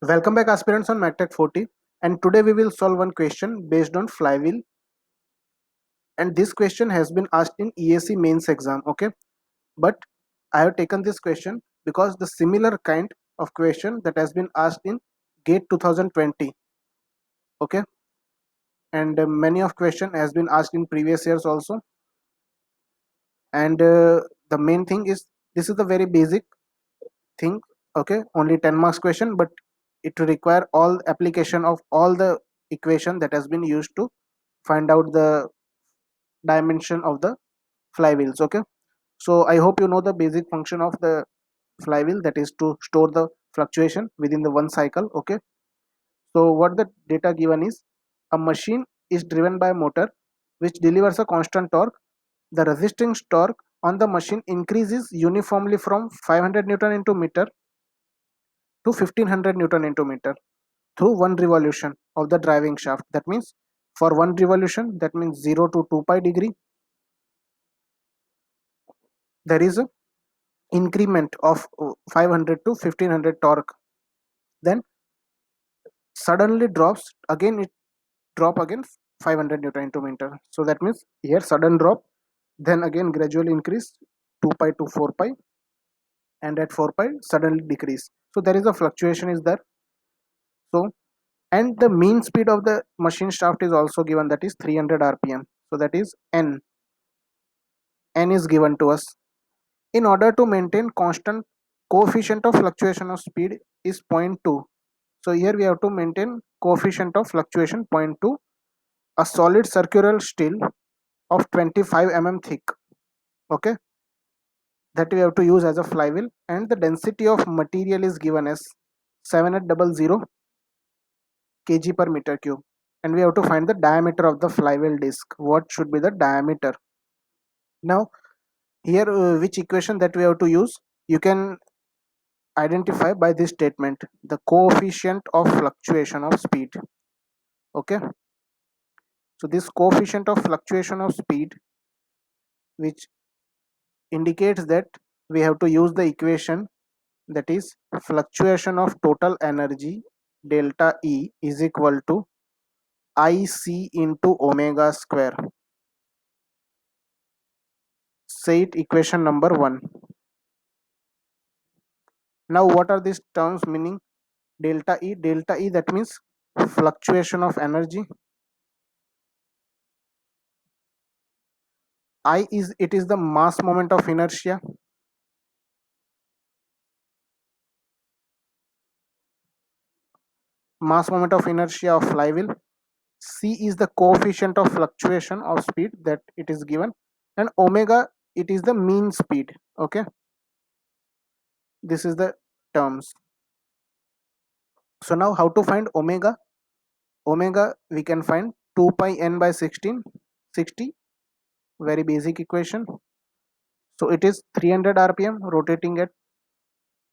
Welcome back aspirants on MacTech 40, and today we will solve one question based on flywheel, and this question has been asked in EAC mains exam. Okay, but I have taken this question because the similar kind of question that has been asked in GATE 2020. Okay, and many of question has been asked in previous years also, and the main thing is this is the very basic thing. Okay, only 10 marks question, but it will require all application of all the equation that has been used to find out the dimension of the flywheels. Okay, so I hope you know the basic function of the flywheel, that is to store the fluctuation within the one cycle. Okay, so what the data given is, a machine is driven by a motor which delivers a constant torque. The resisting torque on the machine increases uniformly from 500 newton into meter to 1500 newton into meter through one revolution of the driving shaft. That means for one revolution, that means 0 to 2 pi degree, there is a increment of 500 to 1500 torque. Then suddenly drops again, it drop again 500 newton into meter. So that means here sudden drop, then again gradually increase 2 pi to 4 pi, and at 4 pi suddenly decrease. So there is a fluctuation is there. So, and the mean speed of the machine shaft is also given, that is 300 rpm. So that is n is given to us. In order to maintain constant, coefficient of fluctuation of speed is zero point 0.2. So here we have to maintain coefficient of fluctuation zero point 0.2. A solid circular steel of 25 thick, okay, that we have to use as a flywheel, and the density of material is given as 7800 kg per meter cube, and we have to find the diameter of the flywheel disc. What should be the diameter? Now here which equation that we have to use, you can identify by this statement, the coefficient of fluctuation of speed. Okay, so this coefficient of fluctuation of speed, which indicates that we have to use the equation, that is fluctuation of total energy delta E is equal to IC into omega square. Say it equation number 1. Now what are these terms meaning? Delta E, that means fluctuation of energy. I is, it is the mass moment of inertia. Mass moment of inertia of flywheel. C is the coefficient of fluctuation of speed that it is given, and omega, it is the mean speed. Okay, this is the terms. So now how to find omega? Omega we can find 2 pi n by 16, 60, very basic equation. So it is 300 rpm rotating at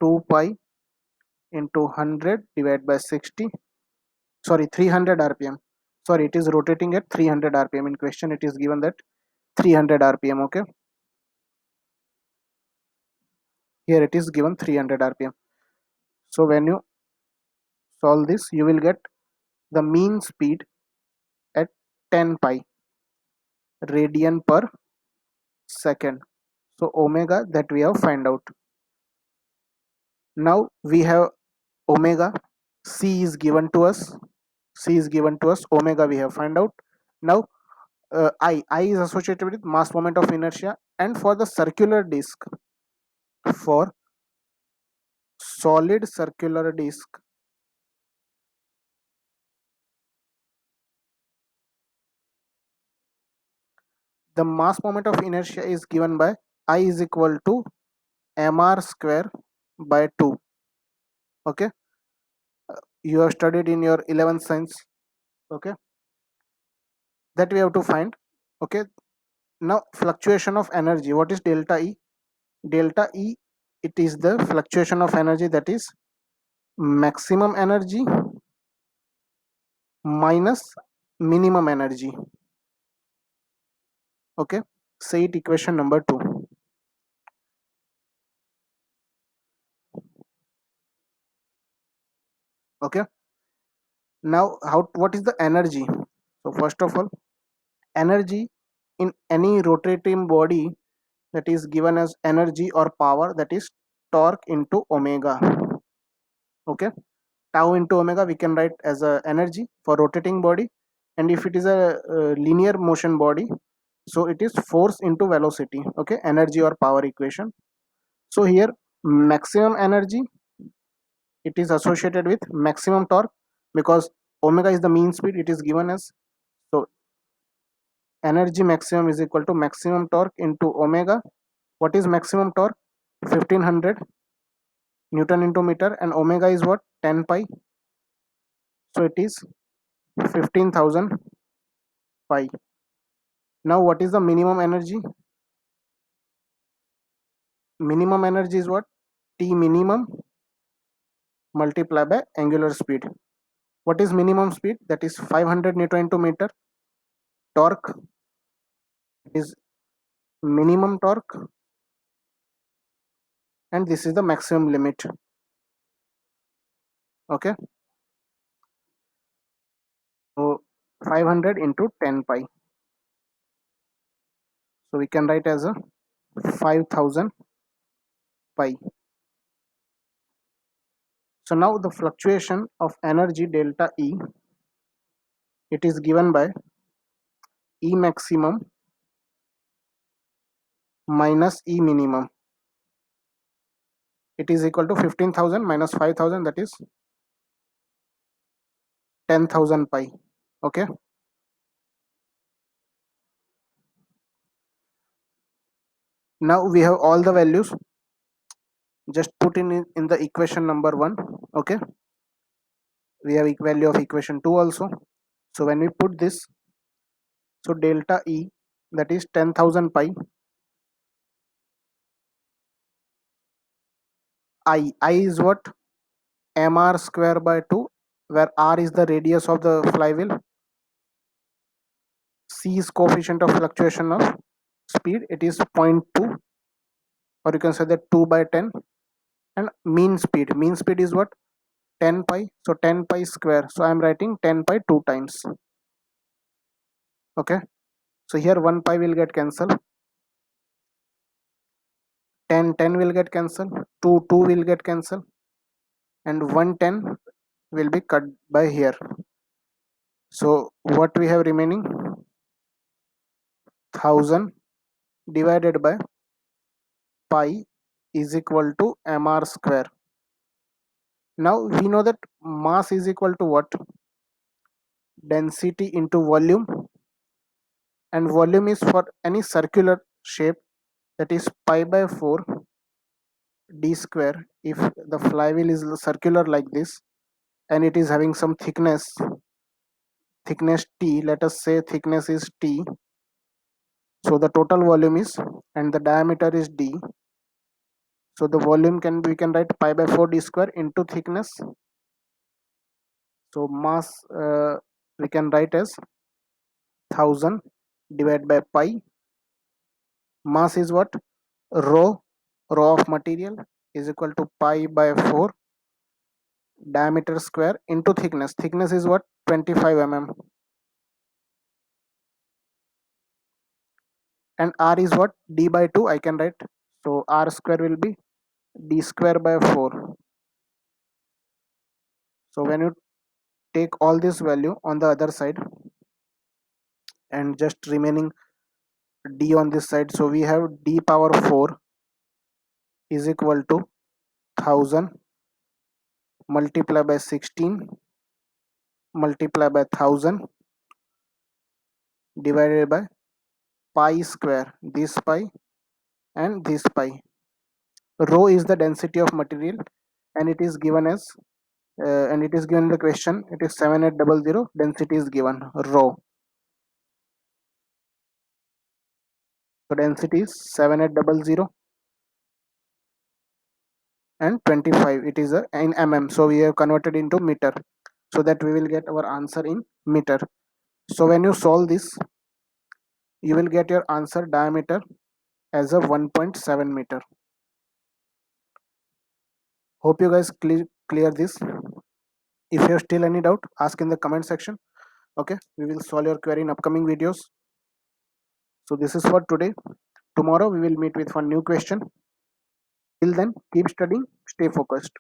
2 pi into 100 divided by 60. Sorry, 300 rpm. Sorry, it is rotating at 300 rpm. In question it is given that 300 rpm. Okay, here it is given 300 rpm. So when you solve this, you will get the mean speed at 10 pi radian per second. So omega that we have find out. Now we have omega. C is given to us. C is given to us. Omega we have find out. Now I is associated with mass moment of inertia, and for the circular disk, for solid circular disk, the mass moment of inertia is given by I is equal to mr square by 2. Okay, you have studied in your 11th science. Okay, that we have to find. Okay, now fluctuation of energy, what is delta E? Delta E, it is the fluctuation of energy, that is maximum energy minus minimum energy. Okay, say it equation number 2. Okay, now what is the energy? So first of all, energy in any rotating body, that is given as energy or power, that is torque into omega. Okay, tau into omega we can write as a energy for rotating body, and if it is a linear motion body, so it is force into velocity. Okay, energy or power equation. So here maximum energy, it is associated with maximum torque, because omega is the mean speed, it is given as, so energy maximum is equal to maximum torque into omega. What is maximum torque? 1500 newton into meter, and omega is what? 10 pi, so it is 15,000 pi. Now what is the minimum energy? Minimum energy is what? T minimum multiplied by angular speed. What is minimum speed? That is 500 newton into meter. Torque is minimum torque, and this is the maximum limit. Okay, so 500 into 10 pi, so we can write as a 5000 pi. So now the fluctuation of energy delta E, it is given by E maximum minus E minimum. It is equal to 15,000 minus 5,000, that is 10,000 pi. Okay, now we have all the values. Just put in the equation number 1. Okay, we have value of equation 2 also. So when we put this, so delta E, that is 10,000 pi. I is what? Mr square by 2, where r is the radius of the flywheel, c is coefficient of fluctuation of speed, it is zero point 0.2, or you can say that 2 by 10. And mean speed is what? 10 pi, so 10 pi square, so I am writing 10 pi 2 times. Okay, so here 1 pi will get cancelled, 10 will get cancelled, 2 will get cancelled, and 110 will be cut by here. So what we have remaining? 1000 divided by pi is equal to mr square. Now we know that mass is equal to what? Density into volume, and volume is for any circular shape, that is pi by 4 d square. If the flywheel is circular like this, and it is having some thickness t, let us say thickness is t, so the total volume is, and the diameter is d, so the volume we can write pi by 4 d square into thickness. So mass, we can write as 1000 divided by pi. Mass is what? Rho of material is equal to pi by 4 diameter square into thickness is what? 25 mm, and r is what? D by 2 I can write, so r square will be d square by 4. So when you take all this value on the other side, and just remaining d on this side, so we have d power 4 is equal to 1000 multiplied by 16 multiplied by 1000 divided by pi square, this pi and this pi. Rho is the density of material, and it is given as, and it is given in the question, it is 7800, density is given rho. So density is 7800 and 25, it is in mm, so we have converted into meter, so that we will get our answer in meter. So when you solve this, you will get your answer diameter as a 1.7 meter. Hope you guys clear this. If you have still any doubt, ask in the comment section. Okay, we will solve your query in upcoming videos. So this is for today. Tomorrow we will meet with one new question. Till then, keep studying, stay focused.